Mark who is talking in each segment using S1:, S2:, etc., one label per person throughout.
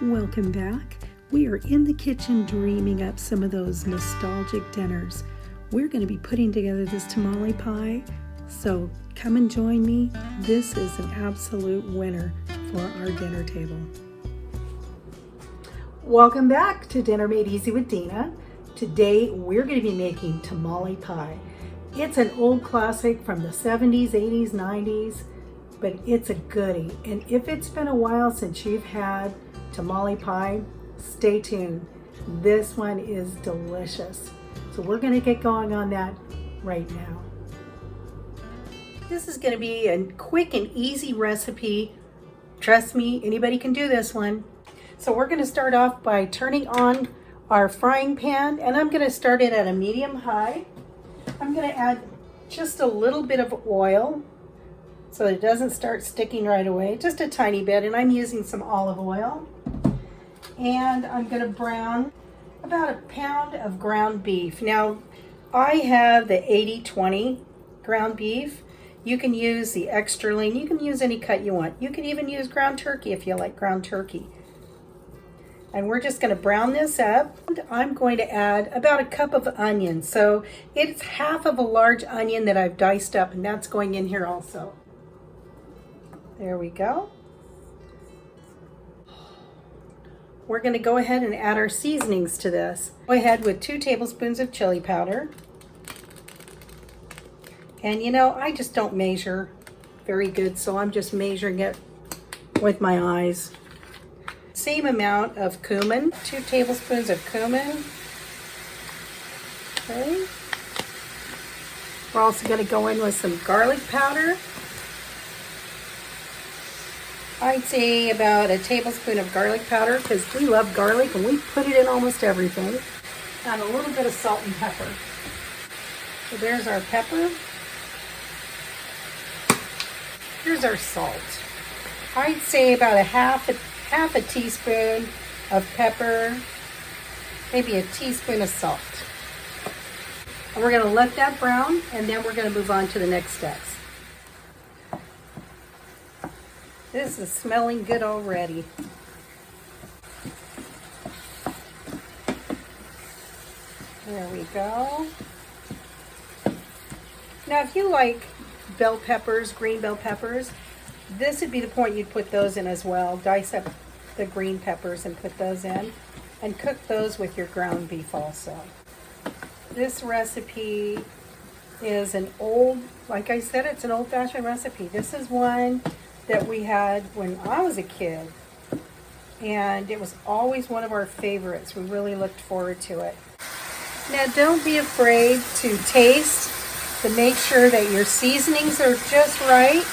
S1: Welcome back. We are in the kitchen dreaming up some of those nostalgic dinners. We're going to be putting together this tamale pie, so come and join me. This is an absolute winner for our dinner table. Welcome back to Dinner Made Easy with Dina. Today we're going to be making tamale pie. It's an old classic from the 70s, 80s, 90s, but it's a goodie. And if it's been a while since you've had tamale pie, stay tuned. This one is delicious. So we're going to get going on that right now. This is going to be a quick and easy recipe. Trust me, anybody can do this one. So we're going to start off by turning on our frying pan, and I'm going to start it at a medium high. I'm going to add just a little bit of oil so it doesn't start sticking right away, just a tiny bit, and I'm using some olive oil. And I'm going to brown about a pound of ground beef. Now, I have the 80-20 ground beef. You can use the extra lean. You can use any cut you want. You can even use ground turkey if you like ground turkey. And we're just going to brown this up. I'm going to add about a cup of onion. So it's half of a large onion that I've diced up, and that's going in here also. There we go. We're going to go ahead and add our seasonings to this. Go ahead with 2 tablespoons of chili powder. And you know, I just don't measure very good, so I'm just measuring it with my eyes. Same amount of cumin, 2 tablespoons of cumin. Okay. We're also going to go in with some garlic powder. I'd say about a tablespoon of garlic powder because we love garlic and we put it in almost everything. And a little bit of salt and pepper. So there's our pepper. Here's our salt. I'd say about a half a teaspoon of pepper, maybe a teaspoon of salt. And we're going to let that brown, and then we're going to move on to the next steps. This is smelling good already. There we go. Now, if you like bell peppers, green bell peppers, this would be the point you'd put those in as well. Dice up the green peppers and put those in, and cook those with your ground beef also. This recipe is an old, like I said, it's an old-fashioned recipe. This is one that we had when I was a kid, and it was always one of our favorites. We really looked forward to it. Now, don't be afraid to taste to make sure that your seasonings are just right.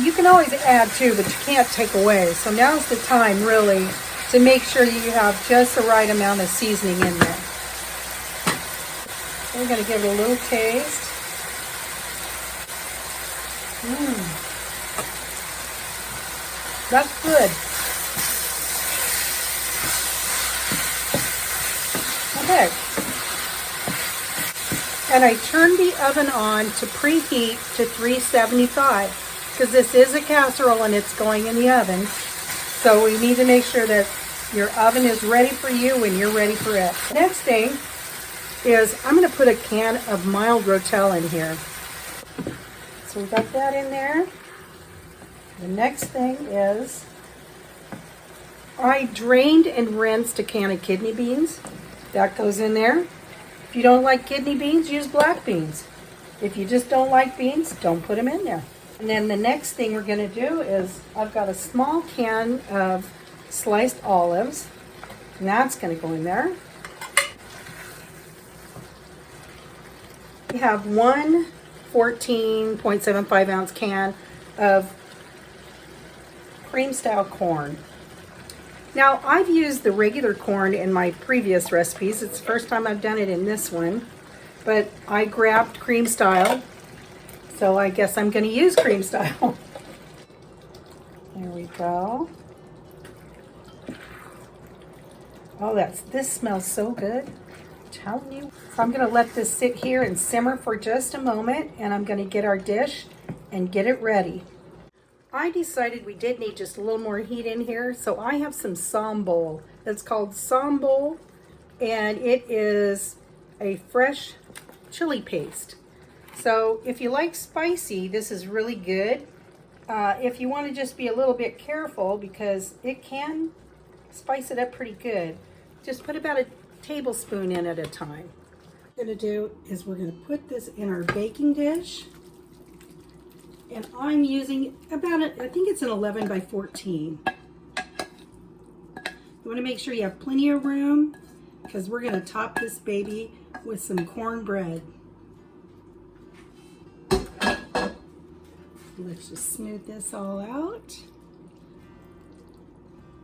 S1: You can always add too, but you can't take away. So now's the time really to make sure you have just the right amount of seasoning in there. We're going to give it a little taste. That's good. Okay. And I turned the oven on to preheat to 375 because this is a casserole and it's going in the oven. So we need to make sure that your oven is ready for you when you're ready for it. Next thing is I'm going to put a can of mild Rotel in here. So we got that in there. The next thing is I drained and rinsed a can of kidney beans. That goes in there. If you don't like kidney beans, use black beans. If you just don't like beans, don't put them in there. And then the next thing we're going to do is I've got a small can of sliced olives, and that's going to go in there. We have one 14.75 ounce can of cream style corn. Now, I've used the regular corn in my previous recipes. It's the first time I've done it in this one, but I grabbed cream style, so I guess I'm going to use cream style. There we go. Oh, this smells so good. I'm telling you. So I'm going to let this sit here and simmer for just a moment, and I'm going to get our dish and get it ready. I decided we did need just a little more heat in here, so I have some sambal. That's called sambal, and it is a fresh chili paste. So if you like spicy, this is really good. If you want to just be a little bit careful, because it can spice it up pretty good, just put about a tablespoon in at a time. What we're going to do is we're going to put this in our baking dish. And I'm using about, I think it's an 11 by 14. You want to make sure you have plenty of room, because we're going to top this baby with some cornbread. Let's just smooth this all out.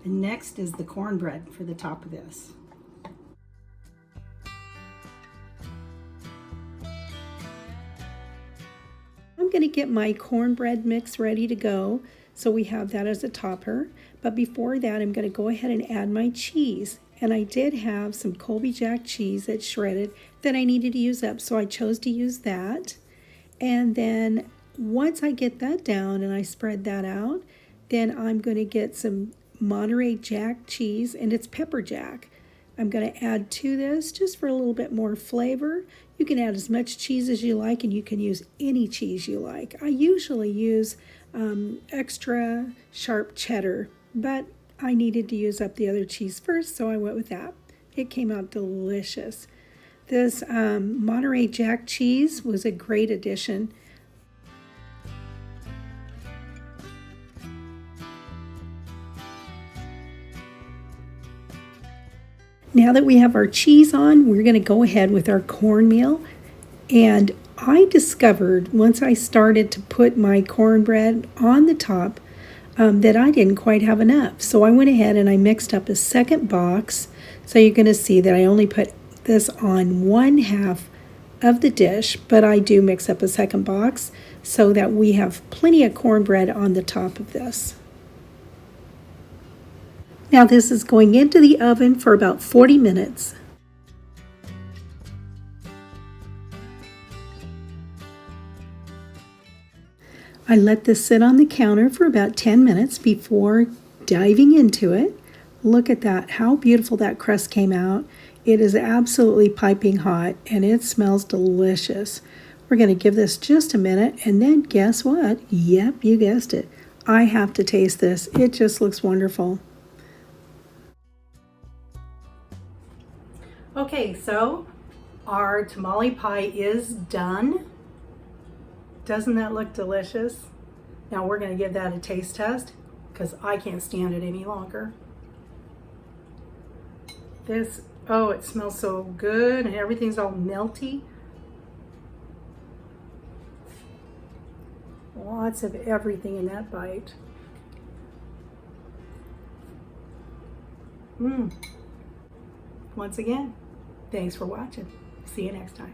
S1: And next is the cornbread for the top of this. I'm going to get my cornbread mix ready to go, so we have that as a topper. But before that, I'm going to go ahead and add my cheese. And I did have some Colby Jack cheese that's shredded that I needed to use up, so I chose to use that. And then once I get that down and I spread that out, then I'm going to get some Monterey Jack cheese, and it's pepper jack. I'm going to add to this just for a little bit more flavor. You can add as much cheese as you like, and you can use any cheese you like. I usually use extra sharp cheddar, but I needed to use up the other cheese first, so I went with that. It came out delicious. This Monterey Jack cheese was a great addition. Now that we have our cheese on, we're going to go ahead with our cornmeal. And I discovered once I started to put my cornbread on the top that I didn't quite have enough. So I went ahead and I mixed up a second box. So you're going to see that I only put this on 1/2 of the dish, but I do mix up a second box so that we have plenty of cornbread on the top of this. Now this is going into the oven for about 40 minutes. I let this sit on the counter for about 10 minutes before diving into it. Look at that, how beautiful that crust came out. It is absolutely piping hot and it smells delicious. We're going to give this just a minute, and then guess what? Yep, you guessed it. I have to taste this. It just looks wonderful. Okay, so our tamale pie is done. Doesn't that look delicious? Now we're going to give that a taste test, because I can't stand it any longer. This, oh, it smells so good, and everything's all melty. Lots of everything in that bite. Once again, thanks for watching. See you next time.